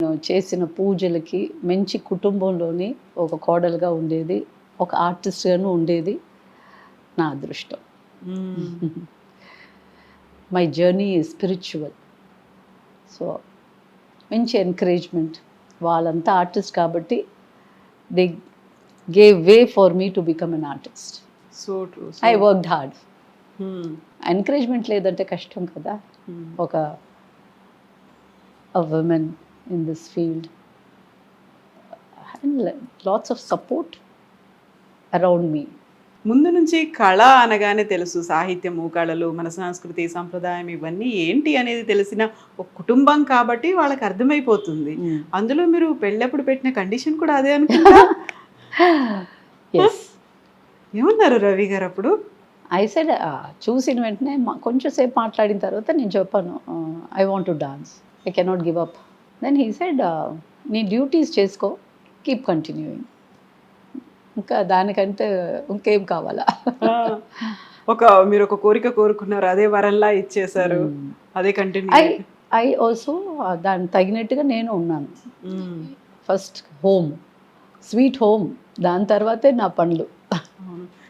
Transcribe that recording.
నేను చేసిన పూజలకి మంచి కుటుంబంలోని ఒక కోడలుగా ఉండేది, ఒక ఆర్టిస్ట్గాను ఉండేది నా అదృష్టం. My journey is spiritual. So మంచి ఎంకరేజ్మెంట్. వాళ్ళంతా ఆర్టిస్ట్ కాబట్టి they gave way for me to become an artist. So true. I worked hard. Encouragement లేదంటే కష్టం కదా. ఒక women in this field and lots of support around me. ముందు నుంచి కళ అనగానే తెలుసు, సాహిత్యము, కళలు, మన సంస్కృతి, సంప్రదాయం ఇవన్నీ ఏంటి అనేది తెలిసిన ఒక కుటుంబం కాబట్టి వాళ్ళకి అర్థమైపోతుంది. అందులో మీరు పెళ్ళప్పుడు పెట్టిన కండిషన్ కూడా అదే అనుకుంటా. Yes. ఏమన్నారు రవి గారు అప్పుడు? I said చూసిన వెంటనే కొంచెం సేపు మాట్లాడిన తర్వాత నేను చెప్పాను, I want to dance, I cannot give up. Then he said నీ డ్యూటీస్ చేసుకో, కీప్ కంటిన్యూయింగ్. ఇంకా దానికంటే ఇంకేం కావాలా. మీరు ఒక కోరిక కోరుకున్నారు, అదే వరంలా ఇచ్చేశారు, అదే కంటిన్యూ. ఐ ఆల్సో దానికి తగినట్టుగా నేను ఉన్నాను. ఫస్ట్ హోమ్, స్వీట్ హోమ్, దాని తర్వాతే నా పనులు.